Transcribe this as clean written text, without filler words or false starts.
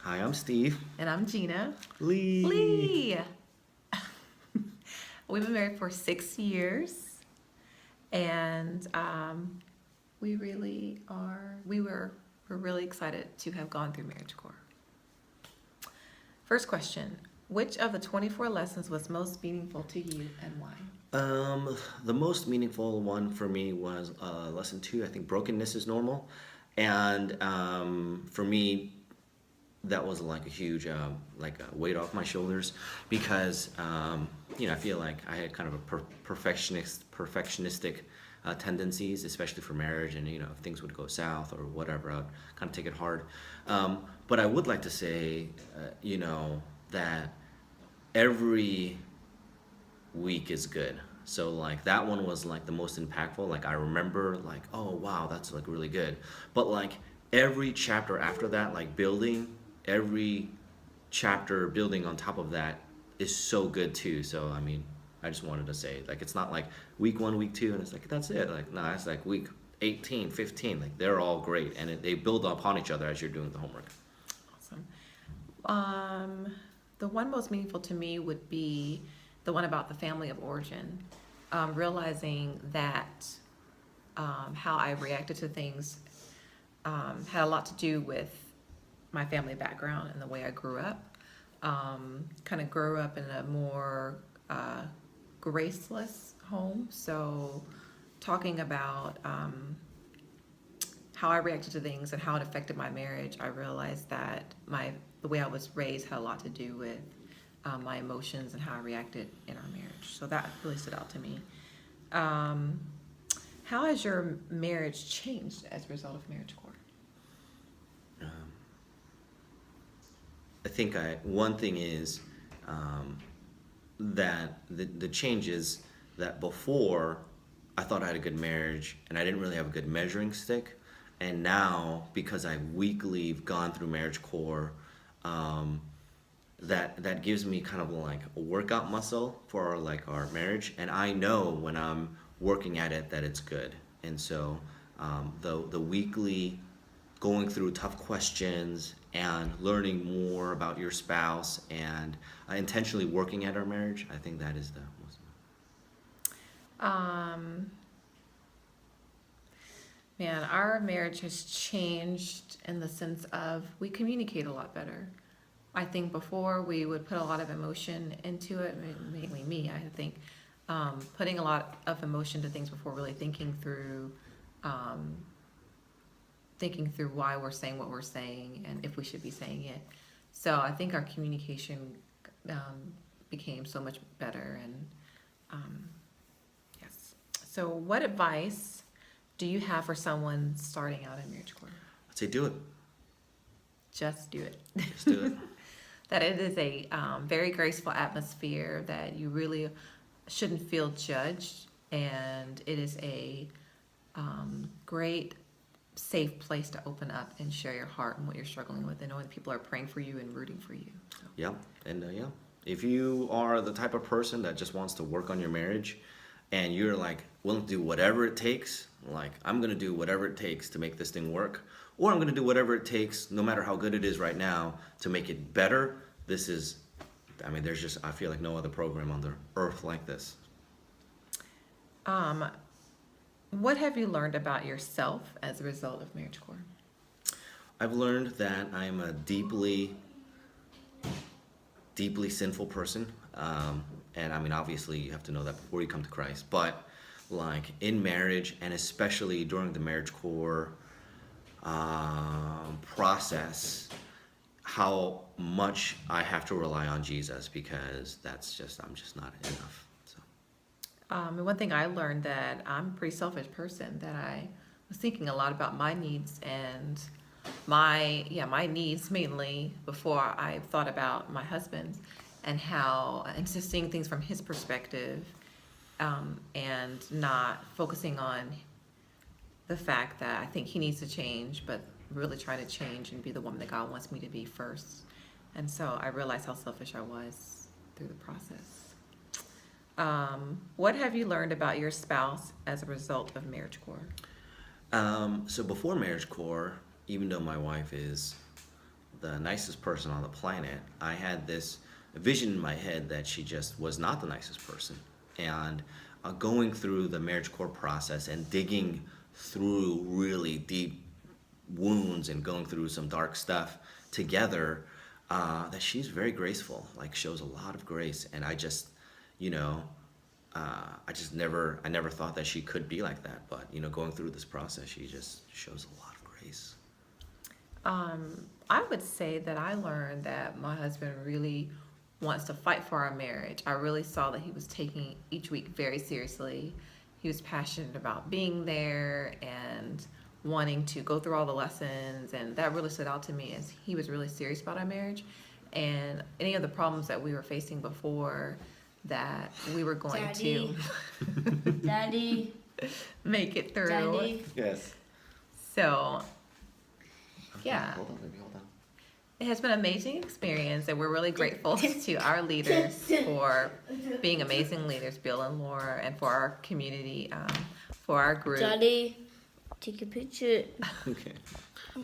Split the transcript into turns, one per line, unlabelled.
Hi, I'm Steve.
And I'm Gina.
Lee.
Lee! We've been married for 6 years, and we really are, we're really excited to have gone through Marriage Corps. First question. Which of the 24 lessons was most meaningful to you and why?
The most meaningful one for me was lesson two. I think brokenness is normal, and for me, that was like a huge weight off my shoulders because I feel like I had kind of a perfectionistic tendencies, especially for marriage, and if things would go south or whatever, I'd kind of take it hard. But I would like to say, that every week is good. So like that one was like the most impactful. Like I remember like, oh wow, that's like really good. But like every chapter after that, like building every chapter building on top of that is so good too. So I mean, I just wanted to say like it's not like week 1, week 2 and it's like that's it. Like no, it's like week 18, 15. Like they're all great and they build upon each other as you're doing the homework.
Awesome. The one most meaningful to me would be the one about the family of origin. Realizing that how I reacted to things had a lot to do with my family background and the way I grew up. Kind of grew up in a more graceless home. So, talking about how I reacted to things and how it affected my marriage, I realized that the way I was raised had a lot to do with my emotions and how I reacted in our marriage. So that really stood out to me. How has your marriage changed as a result of Marriage Corps?
Um, I think one thing is that the changes that before I thought I had a good marriage and I didn't really have a good measuring stick, and now because I weekly gone through Marriage Corps, that gives me kind of like a workout muscle for our marriage, and I know when I'm working at it that it's good. And so the weekly going through tough questions and learning more about your spouse and intentionally working at our marriage, I think that is the most.
Um, Man, our marriage has changed in the sense of we communicate a lot better. I think before we would put a lot of emotion into it, mainly me, I think, putting a lot of emotion to things before really um, thinking through why we're saying what we're saying and if we should be saying it. So I think our communication became so much better. And um, yes. So, what advice do you have for someone starting out in Marriage Corps?
I'd say do it.
Just do it.
Just do it.
That it is a very graceful atmosphere, that you really shouldn't feel judged, and it is a great, safe place to open up and share your heart and what you're struggling with, and knowing people are praying for you and rooting for you. So.
Yeah, and if you are the type of person that just wants to work on your marriage, and you're like willing to do whatever it takes, like I'm gonna do whatever it takes to make this thing work, or I'm gonna do whatever it takes, no matter how good it is right now, to make it better. This is, I mean, there's just I feel like no other program on the earth like this.
Um, what have you learned about yourself as a result of Marriage Corps?
I've learned that I'm a deeply, deeply sinful person. And I mean, obviously, you have to know that before you come to Christ. But like in marriage, and especially during the Marriage Corps process, how much I have to rely on Jesus because I'm just not enough. So
And one thing I learned, that I'm a pretty selfish person, that I was thinking a lot about my needs and my needs mainly before I thought about my husband's, and just seeing things from his perspective, and not focusing on the fact that I think he needs to change, but really try to change and be the woman that God wants me to be first. And so I realized how selfish I was through the process. What have you learned about your spouse as a result of Marriage Corps?
so before Marriage Corps, even though my wife is the nicest person on the planet, I had this vision in my head that she just was not the nicest person. And going through the marriage court process and digging through really deep wounds and going through some dark stuff together, that she's very graceful, like shows a lot of grace. And I just, you know, I never thought that she could be like that. But, you know, going through this process, she just shows a lot of grace.
I would say that I learned that my husband really wants to fight for our marriage. I really saw that he was taking each week very seriously. He was passionate about being there and wanting to go through all the lessons, and that really stood out to me as he was really serious about our marriage. And any of the problems that we were facing before, that we were going
Daddy.
to
Daddy,
make it through.
Daddy.
Yes.
So yeah.
Hold on, baby, hold on.
It has been an amazing experience, and we're really grateful to our leaders for being amazing leaders, Bill and Laura, and for our community, for our group.
Daddy, take a picture.
Okay.